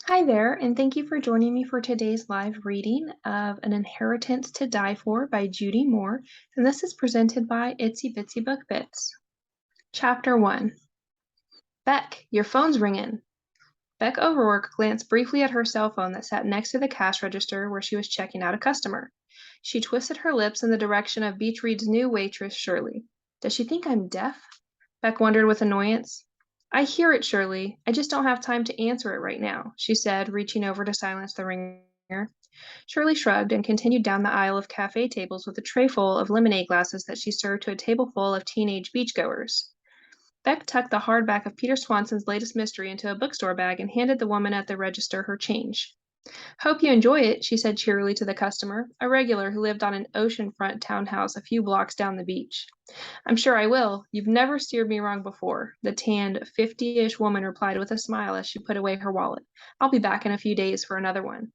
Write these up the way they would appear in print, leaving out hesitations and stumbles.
Hi there, and thank you for joining me for today's live reading of An Inheritance to Die For by Judy Moore, and this is presented by Itsy Bitsy Book Bits. Chapter 1. Beck, your phone's ringing. Beck O'Rourke glanced briefly at her cell phone that sat next to the cash register where she was checking out a customer. She twisted her lips in the direction of Beach Read's new waitress, Shirley. Does she think I'm deaf? Beck wondered with annoyance. I hear it, Shirley. I just don't have time to answer it right now, she said, reaching over to silence the ringer. Shirley shrugged and continued down the aisle of cafe tables with a tray full of lemonade glasses that she served to a table full of teenage beachgoers. Beck tucked the hardback of Peter Swanson's latest mystery into a bookstore bag and handed the woman at the register her change. Hope you enjoy it, she said cheerily to the customer, a regular who lived on an oceanfront townhouse a few blocks down the beach. I'm sure I will. You've never steered me wrong before, the tanned, 50-ish woman replied with a smile as she put away her wallet. I'll be back in a few days for another one.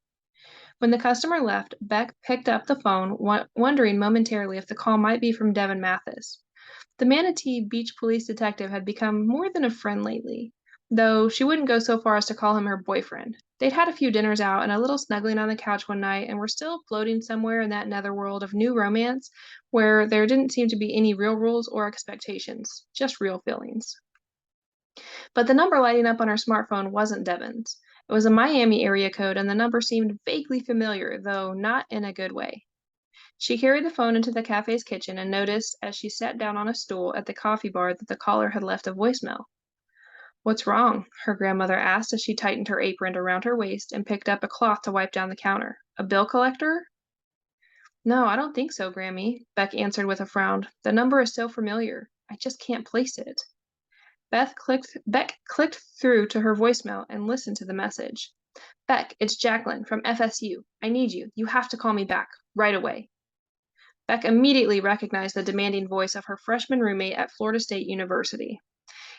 When the customer left, Beck picked up the phone, wondering momentarily if the call might be from Devon Mathis. The Manatee Beach Police detective had become more than a friend lately, though she wouldn't go so far as to call him her boyfriend. They'd had a few dinners out and a little snuggling on the couch one night and were still floating somewhere in that netherworld of new romance where there didn't seem to be any real rules or expectations, just real feelings. But the number lighting up on her smartphone wasn't Devon's. It was a Miami area code, and the number seemed vaguely familiar, though not in a good way. She carried the phone into the cafe's kitchen and noticed as she sat down on a stool at the coffee bar that the caller had left a voicemail. What's wrong? Her grandmother asked as she tightened her apron around her waist and picked up a cloth to wipe down the counter. A bill collector? No, I don't think so, Grammy, Beck answered with a frown. The number is so familiar. I just can't place it. Beck clicked through to her voicemail and listened to the message. Beck, it's Jacqueline from FSU. I need you. You have to call me back. Right away. Beck immediately recognized the demanding voice of her freshman roommate at Florida State University.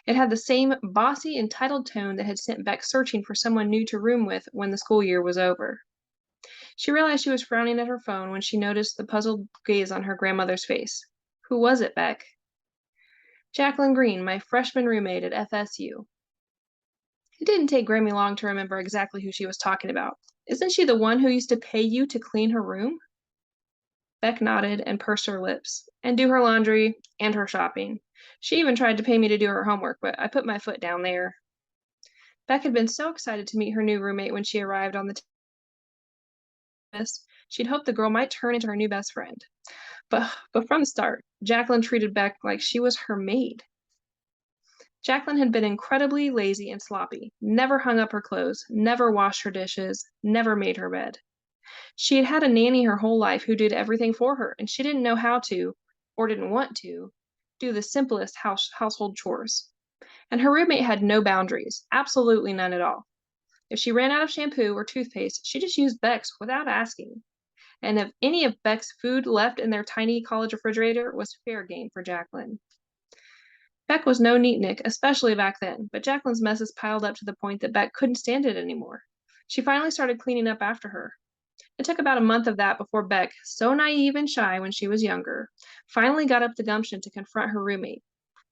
It had the same bossy, entitled tone that had sent Beck searching for someone new to room with when the school year was over. She realized she was frowning at her phone when she noticed the puzzled gaze on her grandmother's face. Who was it, Beck? Jacqueline Greene, my freshman roommate at FSU. It didn't take Grammy long to remember exactly who she was talking about. Isn't she the one who used to pay you to clean her room? Beck nodded and pursed her lips. And do her laundry and her shopping. She even tried to pay me to do her homework, but I put my foot down there. Beck had been so excited to meet her new roommate when she arrived on the campus. She'd hoped the girl might turn into her new best friend. But from the start, Jacqueline treated Beck like she was her maid. Jacqueline had been incredibly lazy and sloppy, never hung up her clothes, never washed her dishes, never made her bed. She had had a nanny her whole life who did everything for her, and she didn't know how to, or didn't want to, do the simplest household chores. And her roommate had no boundaries, absolutely none at all. If she ran out of shampoo or toothpaste, she just used Beck's without asking. And if any of Beck's food left in their tiny college refrigerator was fair game for Jacqueline. Beck was no neatnik, especially back then, but Jacqueline's messes piled up to the point that Beck couldn't stand it anymore. She finally started cleaning up after her. It took about a month of that before Beck, so naive and shy when she was younger, finally got up the gumption to confront her roommate.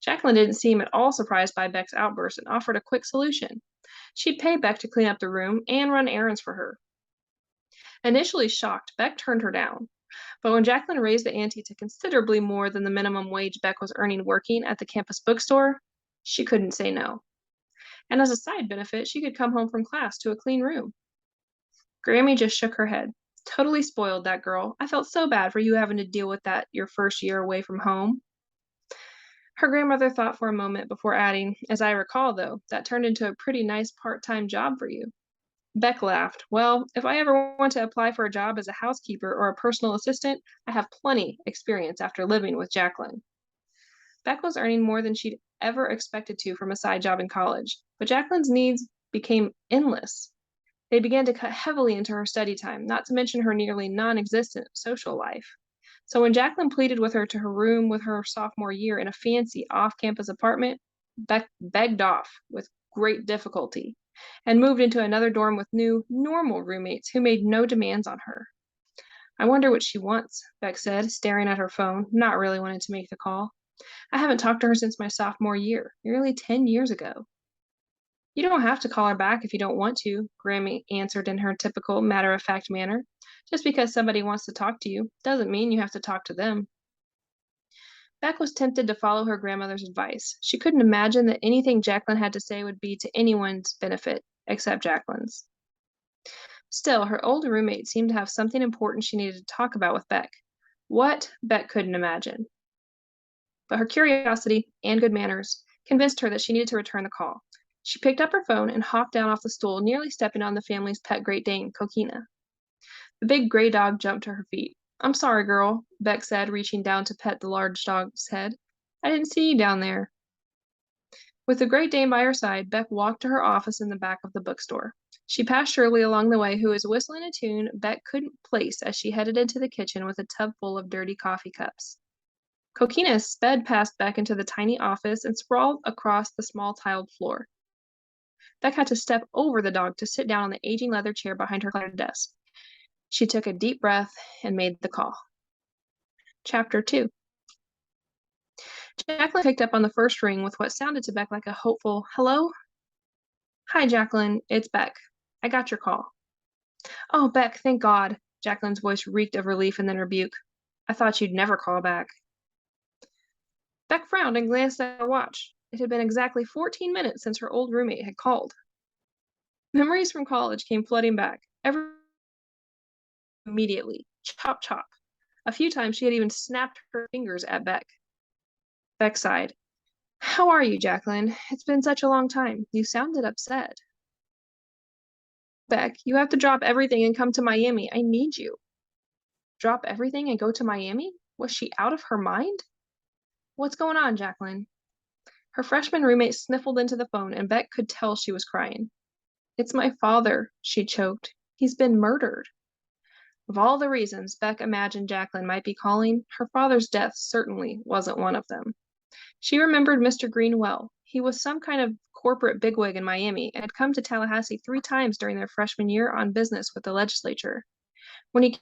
Jacqueline didn't seem at all surprised by Beck's outburst and offered a quick solution. She'd pay Beck to clean up the room and run errands for her. Initially shocked, Beck turned her down. But when Jacqueline raised the ante to considerably more than the minimum wage Beck was earning working at the campus bookstore, she couldn't say no. And as a side benefit, she could come home from class to a clean room. Grammy just shook her head. Totally spoiled that girl. I felt so bad for you having to deal with that your first year away from home. Her grandmother thought for a moment before adding, as I recall, though, that turned into a pretty nice part-time job for you. Beck laughed. Well, if I ever want to apply for a job as a housekeeper or a personal assistant, I have plenty experience after living with Jacqueline. Beck was earning more than she'd ever expected to from a side job in college, but Jacqueline's needs became endless. They began to cut heavily into her study time, not to mention her nearly non-existent social life. So when Jacqueline pleaded with her to her room with her sophomore year in a fancy off-campus apartment, Beck begged off with great difficulty and moved into another dorm with new, normal roommates who made no demands on her. I wonder what she wants, Beck said, staring at her phone, not really wanting to make the call. I haven't talked to her since my sophomore year, nearly 10 years ago. You don't have to call her back if you don't want to, Grammy answered in her typical matter-of-fact manner. Just because somebody wants to talk to you doesn't mean you have to talk to them. Beck was tempted to follow her grandmother's advice. She couldn't imagine that anything Jacqueline had to say would be to anyone's benefit, except Jacqueline's. Still, her old roommate seemed to have something important she needed to talk about with Beck. What, Beck couldn't imagine. But her curiosity and good manners convinced her that she needed to return the call. She picked up her phone and hopped down off the stool, nearly stepping on the family's pet Great Dane, Coquina. The big gray dog jumped to her feet. "I'm sorry, girl," Beck said, reaching down to pet the large dog's head. "I didn't see you down there." With the Great Dane by her side, Beck walked to her office in the back of the bookstore. She passed Shirley along the way, who was whistling a tune Beck couldn't place as she headed into the kitchen with a tub full of dirty coffee cups. Coquina sped past Beck into the tiny office and sprawled across the small tiled floor. Beck had to step over the dog to sit down on the aging leather chair behind her cluttered desk. She took a deep breath and made the call. Chapter 2. Jacqueline picked up on the first ring with what sounded to Beck like a hopeful, "Hello?" "Hi, Jacqueline. It's Beck. I got your call." "Oh, Beck, thank God." Jacqueline's voice reeked of relief and then rebuke. "I thought you'd never call back." Beck frowned and glanced at her watch. It had been exactly 14 minutes since her old roommate had called. Memories from college came flooding back, immediately. Chop, chop. A few times she had even snapped her fingers at Beck. Beck sighed. "How are you, Jacqueline? It's been such a long time. You sounded upset." "Beck, you have to drop everything and come to Miami. I need you." Drop everything and go to Miami? Was she out of her mind? "What's going on, Jacqueline?" Her freshman roommate sniffled into the phone, and Beck could tell she was crying. "It's my father," she choked. "He's been murdered." Of all the reasons Beck imagined Jacqueline might be calling, her father's death certainly wasn't one of them. She remembered Mr. Greene well. He was some kind of corporate bigwig in Miami and had come to Tallahassee 3 times during their freshman year on business with the legislature. When he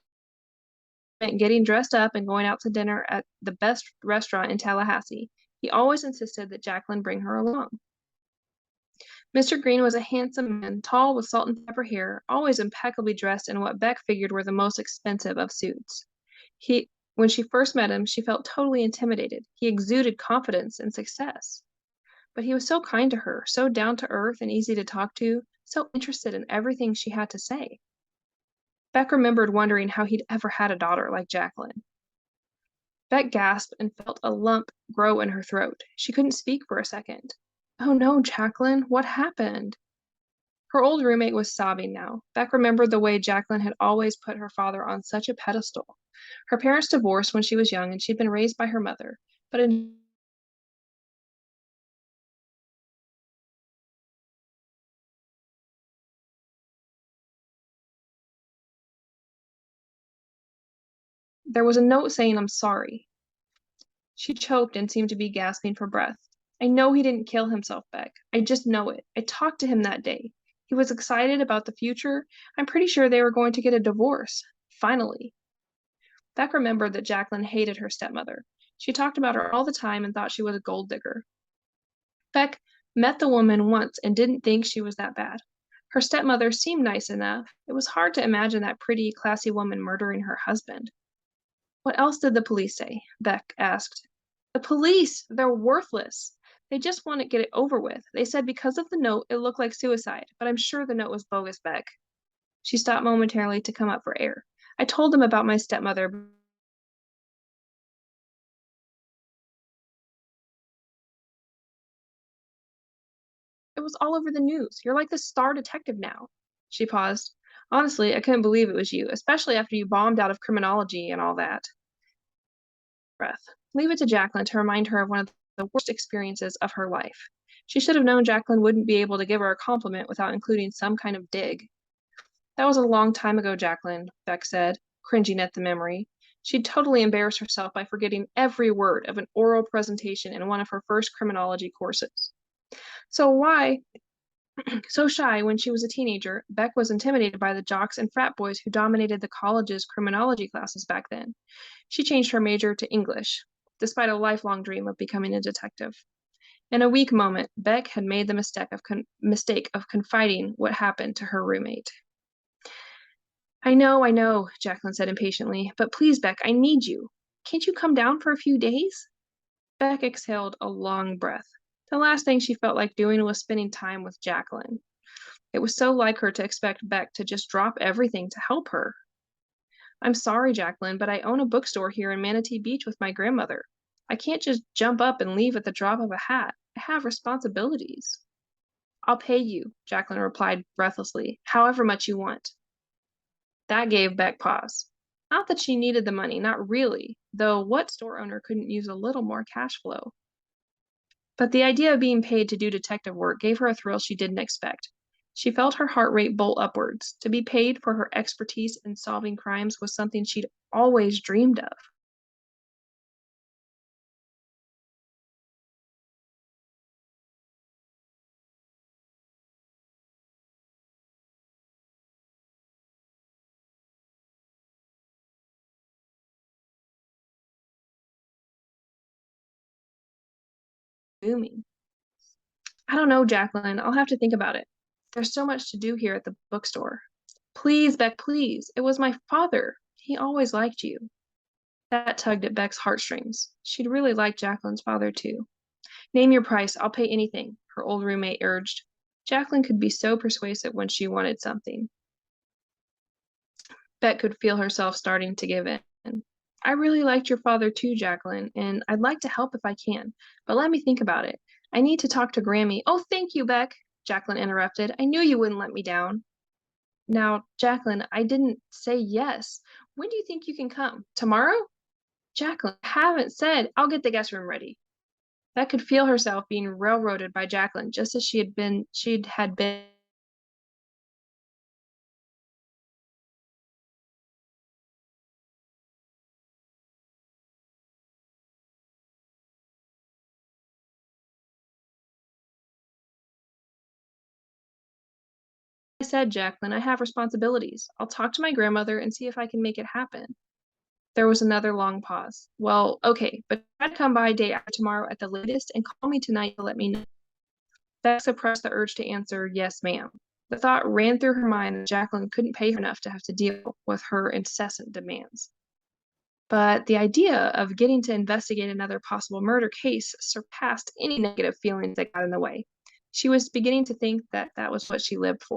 meant getting dressed up and going out to dinner at the best restaurant in Tallahassee, he always insisted that Jacqueline bring her along. Mr. Greene was a handsome man, tall with salt and pepper hair, always impeccably dressed in what Beck figured were the most expensive of suits. When she first met him, she felt totally intimidated. He exuded confidence and success. But he was so kind to her, so down to earth and easy to talk to, so interested in everything she had to say. Beck remembered wondering how he'd ever had a daughter like Jacqueline. Beck gasped and felt a lump grow in her throat. She couldn't speak for a second. "Oh no, Jacqueline, what happened?" Her old roommate was sobbing now. Beck remembered the way Jacqueline had always put her father on such a pedestal. Her parents divorced when she was young and she'd been raised by her mother, but it there was a note saying, "I'm sorry." She choked and seemed to be gasping for breath. "I know he didn't kill himself, Beck. I just know it. I talked to him that day. He was excited about the future. I'm pretty sure they were going to get a divorce. Finally." Beck remembered that Jacqueline hated her stepmother. She talked about her all the time and thought she was a gold digger. Beck met the woman once and didn't think she was that bad. Her stepmother seemed nice enough. It was hard to imagine that pretty, classy woman murdering her husband. "What else did the police say?" Beck asked. "The police! They're worthless. They just want to get it over with. They said because of the note, it looked like suicide, but I'm sure the note was bogus, Beck." She stopped momentarily to come up for air. "I told them about my stepmother. It was all over the news. You're like the star detective now." She paused. "Honestly, I couldn't believe it was you, especially after you bombed out of criminology and all that." Breath. Leave it to Jacqueline to remind her of one of the worst experiences of her life. She should have known Jacqueline wouldn't be able to give her a compliment without including some kind of dig. "That was a long time ago, Jacqueline," Beck said, cringing at the memory. She'd totally embarrassed herself by forgetting every word of an oral presentation in one of her first criminology courses. So why So shy when she was a teenager, Beck was intimidated by the jocks and frat boys who dominated the college's criminology classes back then. She changed her major to English, despite a lifelong dream of becoming a detective. In a weak moment, Beck had made the mistake of confiding what happened to her roommate. I know, Jacqueline said impatiently, but please, Beck, I need you. Can't you come down for a few days? Beck exhaled a long breath. The last thing she felt like doing was spending time with Jacqueline. It was so like her to expect Beck to just drop everything to help her. I'm sorry, Jacqueline, but I own a bookstore here in Manatee Beach with my grandmother. I can't just jump up and leave at the drop of a hat. I have responsibilities. I'll pay you, Jacqueline replied breathlessly, however much you want. That gave Beck pause. Not that she needed the money, not really, though what store owner couldn't use a little more cash flow? But the idea of being paid to do detective work gave her a thrill she didn't expect. She felt her heart rate bolt upwards. To be paid for her expertise in solving crimes was something she'd always dreamed of. Booming. I don't know, Jacqueline. I'll have to think about it. There's so much to do here at the bookstore. Please, Beck, please. It was my father. He always liked you. That tugged at Beck's heartstrings. She'd really liked Jacqueline's father, too. Name your price. I'll pay anything, her old roommate urged. Jacqueline could be so persuasive when she wanted something. Beck could feel herself starting to give in. I really liked your father too, Jacqueline, and I'd like to help if I can, but let me think about it. I need to talk to Grammy. Oh, thank you, Beck, Jacqueline interrupted. I knew you wouldn't let me down. Now, Jacqueline, I didn't say yes. When do you think you can come? Tomorrow? Jacqueline, I haven't said. I'll get the guest room ready. Beck could feel herself being railroaded by Jacqueline, just as she'd had been. I said, Jacqueline, I have responsibilities. I'll talk to my grandmother and see if I can make it happen. There was another long pause. Well, okay, but I'd come by day after tomorrow at the latest and call me tonight to let me know. Beck suppressed the urge to answer, yes, ma'am. The thought ran through her mind that Jacqueline couldn't pay her enough to have to deal with her incessant demands. But the idea of getting to investigate another possible murder case surpassed any negative feelings that got in the way. She was beginning to think that that was what she lived for.